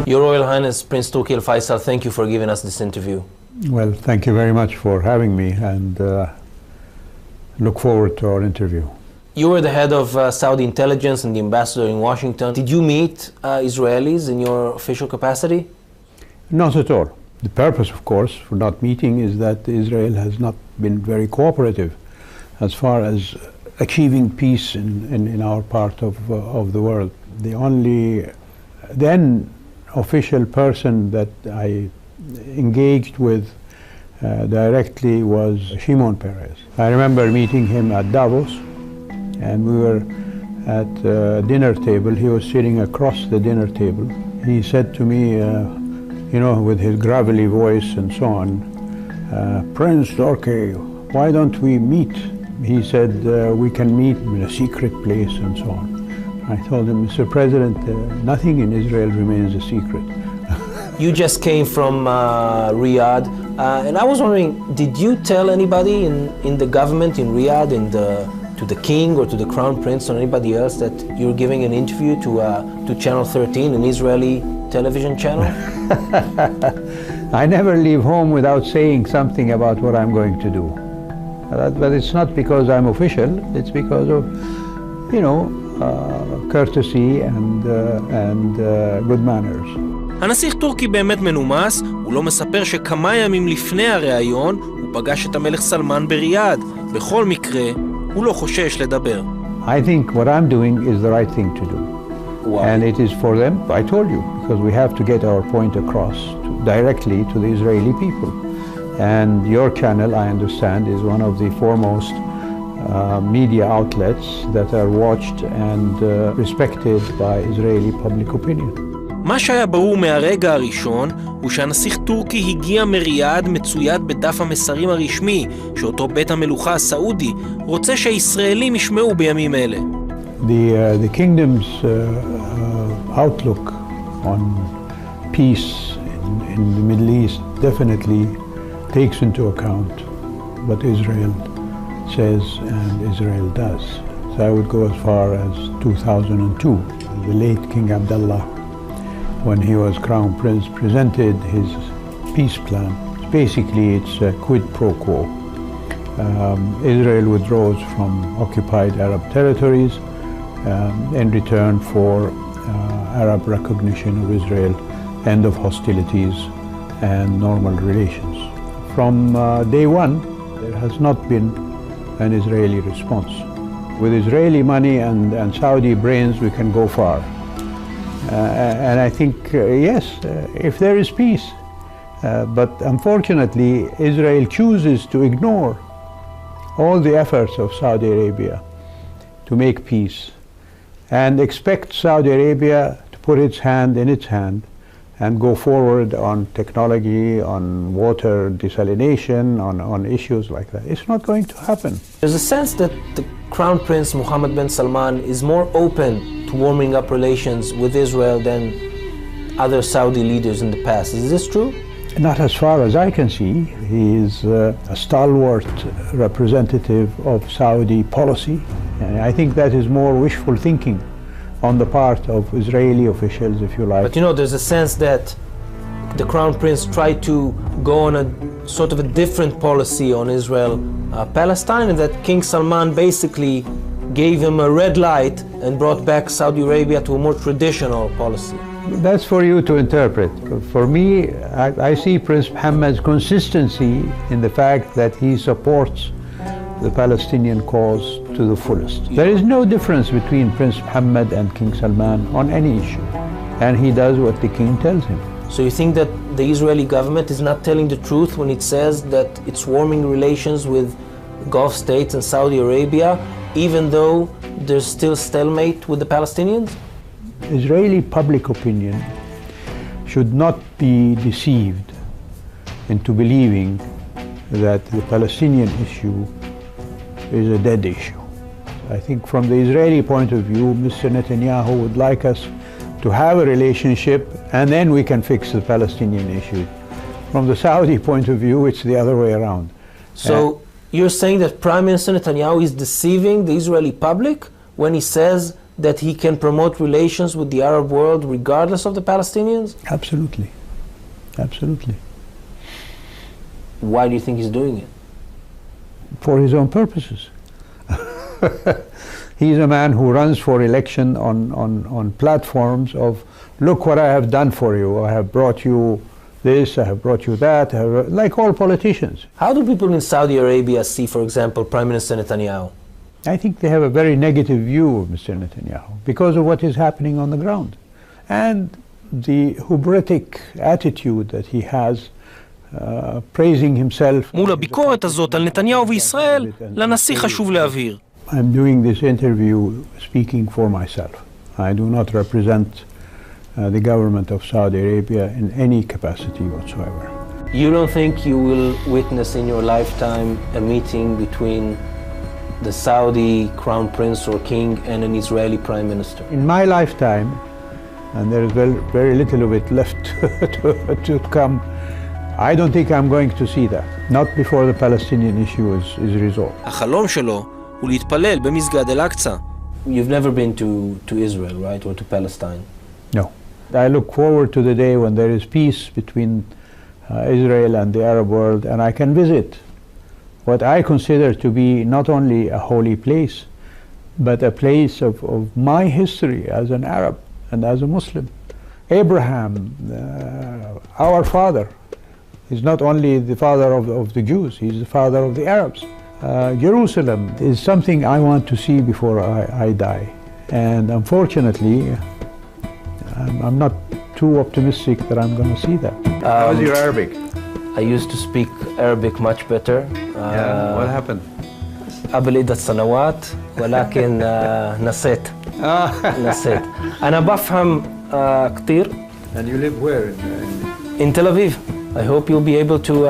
Your Royal Highness Prince Turki الفيصل, thank you for giving us this interview. Well, thank you very much for having me, and look forward to our interview. You were the head of Saudi intelligence and the ambassador in Washington. Did you meet Israelis in your official capacity? Not at all. The purpose, of course, for not meeting is that Israel has not been very cooperative as far as achieving peace in our part of the world. The only then official person that I engaged with directly was Shimon Peres. I remember meeting him at Davos, and we were at dinner table. He was sitting across the dinner table. He said to me, you know, with his gravelly voice and so on, Prince Turki, why don't we meet? He said, we can meet in a secret place and so on. I told him, Mr. President, nothing in Israel remains a secret. You just came from Riyadh, and I was wondering, did you tell anybody in the government in Riyadh, to the king or to the crown prince or anybody else that you're giving an interview to Channel 13, an Israeli television channel? I never leave home without saying something about what I'm going to do. But it's not because I'm official, it's because of, you know, courtesy and good manners. הנסיך טורקי באמת מנומס, הוא לא מספר שכמה ימים לפני הראיון הוא פגש את המלך סלמן בריאד. בכל מקרה, הוא לא חושש לדבר. I think what I'm doing is the right thing to do. Wow. And it is for them, I told you, because we have to get our point across directly to the Israeli people. And your channel, I understand, is one of the foremost media outlets that are watched and respected by Israeli public opinion. מה שהיה ברור מהרגע הראשון הוא שהנסיך טורקי הגיע מריאד מצויד בדף המסרים הרשמי שאותו בית המלוכה הסעודי רוצה שהישראלים ישמעו בימים אלה. The kingdom's outlook on peace in the Middle East definitely takes into account what Israel says and Israel does. So I would go as far as 2002. The late King Abdullah, when he was crown prince, presented his peace plan. Basically, it's a quid pro quo. Israel withdraws from occupied Arab territories in return for Arab recognition of Israel, end of hostilities, and normal relations. From day one, there has not been an Israeli response. With Israeli money and Saudi brains, we can go far. And I think, yes, if there is peace. But unfortunately, Israel chooses to ignore all the efforts of Saudi Arabia to make peace and expect Saudi Arabia to put its hand in its hand and go forward on technology, on water desalination, on issues like that. It's not going to happen. There's a sense that the Crown Prince Mohammed bin Salman is more open to warming up relations with Israel than other Saudi leaders in the past. Is this true? Not as far as I can see. He is a stalwart representative of Saudi policy. And I think that is more wishful thinking on the part of Israeli officials, if you like. But you know, there's a sense that the Crown Prince tried to go on a sort of a different policy on Israel, Palestine, and that King Salman basically gave him a red light and brought back Saudi Arabia to a more traditional policy. That's for you to interpret. For me, I see Prince Mohammed's consistency in the fact that he supports the Palestinian cause to the fullest. There is no difference between Prince Mohammed and King Salman on any issue, and he does what the king tells him. So you think that the Israeli government is not telling the truth when it says that it's warming relations with Gulf states and Saudi Arabia, even though there's still stalemate with the Palestinians? Israeli public opinion should not be deceived into believing that the Palestinian issue is a dead issue. I think from the Israeli point of view, Mr. Netanyahu would like us to have a relationship and then we can fix the Palestinian issue. From the Saudi point of view, it's the other way around. So you're saying that Prime Minister Netanyahu is deceiving the Israeli public when he says that he can promote relations with the Arab world regardless of the Palestinians? Absolutely. Absolutely. Why do you think he's doing it? For his own purposes. He's a man who runs for election on platforms of, look what I have done for you. I have brought you this, I have brought you that, like all politicians. How do people in Saudi Arabia see, for example, Prime Minister Netanyahu? I think they have a very negative view of Mr. Netanyahu because of what is happening on the ground. And the hubristic attitude that he has, praising himself. מול הביקורת הזאת על נתניהו וישראל, לנשיא חשוב להבהיר. I'm doing this interview speaking for myself. I do not represent the government of Saudi Arabia in any capacity whatsoever. You don't think you will witness in your lifetime a meeting between the Saudi crown prince or king and an Israeli prime minister? In my lifetime, and there is very little of it left to come, I don't think I'm going to see that. Not before the Palestinian issue is resolved. החלום שלו הוא להתפלל במסגד אל-אקצא. You've never been to Israel, right, or to Palestine? No. I look forward to the day when there is peace between Israel and the Arab world, and I can visit what I consider to be not only a holy place, but a place of my history as an Arab and as a Muslim. Abraham, our father, is not only the father of the Jews, he's the father of the Arabs. Jerusalem is something I want to see before I die. And unfortunately, I'm not too optimistic that I'm going to see that. How's your Arabic? I used to speak Arabic much better. What happened? قبل عدة سنوات ولكن نسيت. أنا بفهم كتير. And you live where? In Tel Aviv. I hope you'll be able to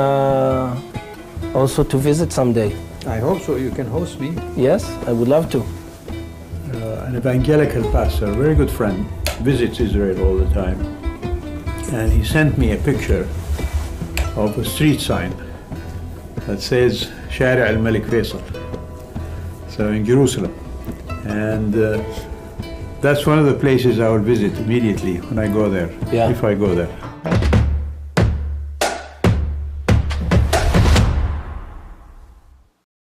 also to visit someday. I hope so. You can host me. Yes, I would love to. An evangelical pastor, a very good friend, visits Israel all the time. And he sent me a picture of a street sign that says شارع الملك فيصل. So in Jerusalem. And that's one of the places I will visit immediately when I go there, if I go there.